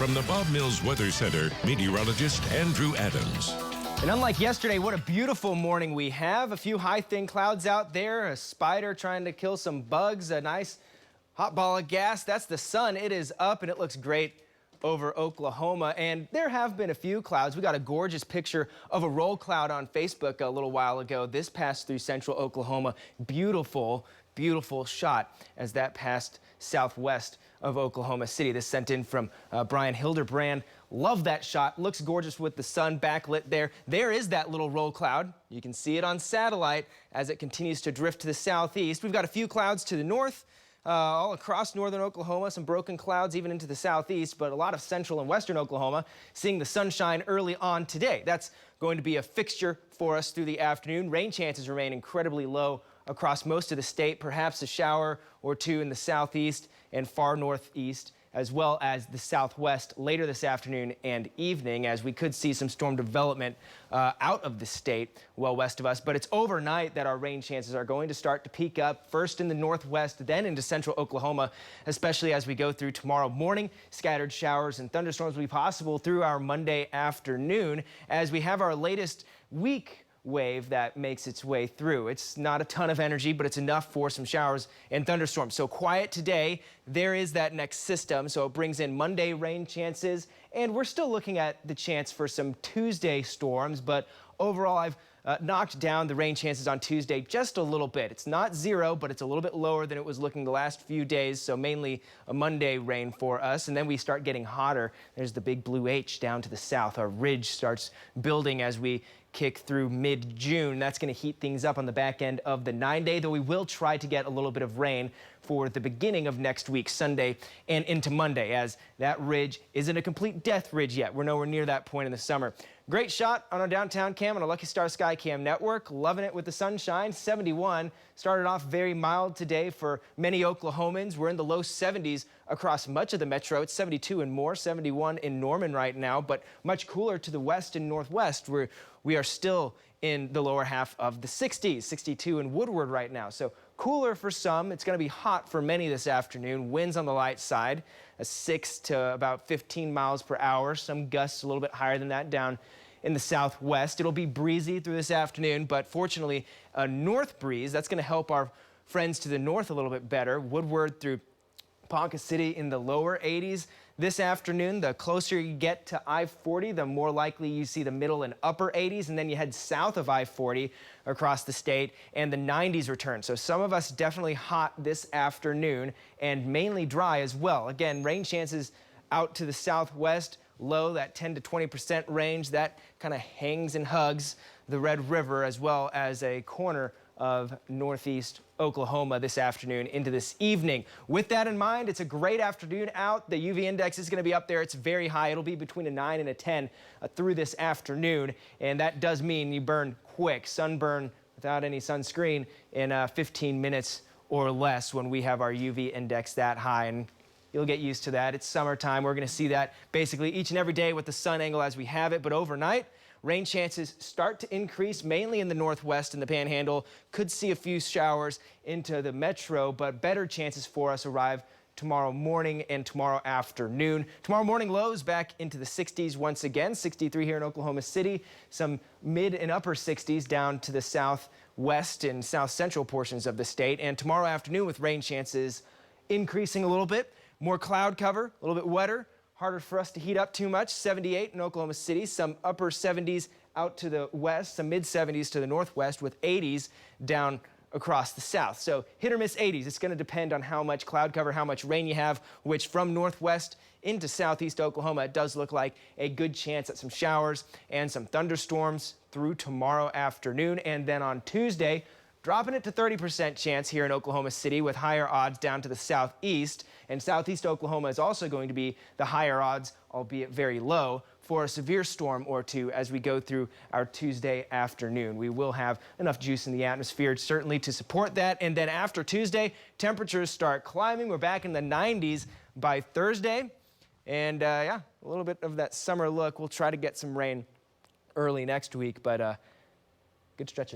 From the Bob Mills Weather Center, meteorologist Andrew Adams. And unlike yesterday, what a beautiful morning we have. A few high, thin clouds out there, a spider trying to kill some bugs, a nice hot ball of gas. That's the sun. It is up and it looks great over Oklahoma. And there have been a few clouds. We got a gorgeous picture of a roll cloud on Facebook a little while ago. This passed through central Oklahoma. Beautiful, beautiful shot as that passed southwest of Oklahoma City. This sent in from Brian Hildebrand. Love that shot. Looks gorgeous with the sun backlit there. There is that little roll cloud. You can see it on satellite as it continues to drift to the southeast. We've got a few clouds to the north, all across northern Oklahoma, some broken clouds even into the southeast, but a lot of central and western Oklahoma seeing the sunshine early on today. That's going to be a fixture for us through the afternoon. Rain chances remain incredibly low across most of the state, perhaps a shower or two in the southeast and far northeast, as well as the southwest later this afternoon and evening, as we could see some storm development out of the state well west of us. But it's overnight that our rain chances are going to start to peak up, first in the northwest, then into central Oklahoma, especially as we go through tomorrow morning. Scattered showers and thunderstorms will be possible through our Monday afternoon as we have our latest week wave that makes its way through. It's not a ton of energy, but it's enough for some showers and thunderstorms. So quiet today. There is that next system, so it brings in Monday rain chances, and we're still looking at the chance for some Tuesday storms, but overall I've knocked down the rain chances on Tuesday just a little bit. It's not zero, but it's a little bit lower than it was looking the last few days, so mainly a Monday rain for us. And then we start getting hotter. There's the big blue H down to the south. Our ridge starts building as we kick through mid-June. That's going to heat things up on the back end of the 9-day, though we will try to get a little bit of rain for the beginning of next week, Sunday and into Monday, as that ridge isn't a complete death ridge yet. We're nowhere near that point in the summer. Great shot on our downtown cam on a Lucky Star Sky Cam network. Loving it with the sunshine. 71 started off very mild today for many Oklahomans. We're in the low 70s across much of the metro. It's 72 and more, 71 in Norman right now, but much cooler to the west and northwest, where we are still in the lower half of the 60s, 62 in Woodward right now. So cooler for some. It's going to be hot for many this afternoon. Winds on the light side, a 6 to about 15 miles per hour. Some gusts a little bit higher than that down in the southwest. It'll be breezy through this afternoon, but fortunately a north breeze. That's going to help our friends to the north a little bit better. Woodward through Ponca City in the lower 80s this afternoon. The closer you get to I-40, the more likely you see the middle and upper 80s, and then you head south of I-40 across the state and the 90s return. So some of us definitely hot this afternoon and mainly dry as well. Again, rain chances out to the southwest, low, that 10 to 20% range. That kind of hangs and hugs the Red River as well as a corner of northeast Oklahoma this afternoon into this evening. With that in mind, it's a great afternoon out. The UV index is going to be up there. It's very high. It'll be between a 9 and a 10 through this afternoon, and that does mean you burn quick. Sunburn without any sunscreen in 15 minutes or less when we have our UV index that high, and you'll get used to that. It's summertime. We're going to see that basically each and every day with the sun angle as we have it, but overnight, rain chances start to increase mainly in the northwest and the panhandle. Could see a few showers into the metro, but better chances for us arrive tomorrow morning and tomorrow afternoon. Tomorrow morning lows back into the 60s once again, 63 here in Oklahoma City, some mid and upper 60s down to the southwest and south central portions of the state. And tomorrow afternoon with rain chances increasing a little bit, more cloud cover, a little bit wetter. Harder for us to heat up too much. 78 in Oklahoma City, some upper 70s out to the west, some mid 70s to the northwest, with 80s down across the south. So hit or miss 80s. It's going to depend on how much cloud cover, how much rain you have, which from northwest into southeast Oklahoma, it does look like a good chance at some showers and some thunderstorms through tomorrow afternoon. And then on Tuesday, dropping it to 30% chance here in Oklahoma City with higher odds down to the southeast. And southeast Oklahoma is also going to be the higher odds, albeit very low, for a severe storm or two as we go through our Tuesday afternoon. We will have enough juice in the atmosphere certainly to support that. And then after Tuesday, temperatures start climbing. We're back in the 90s by Thursday. And yeah, a little bit of that summer look. We'll try to get some rain early next week, but good stretch of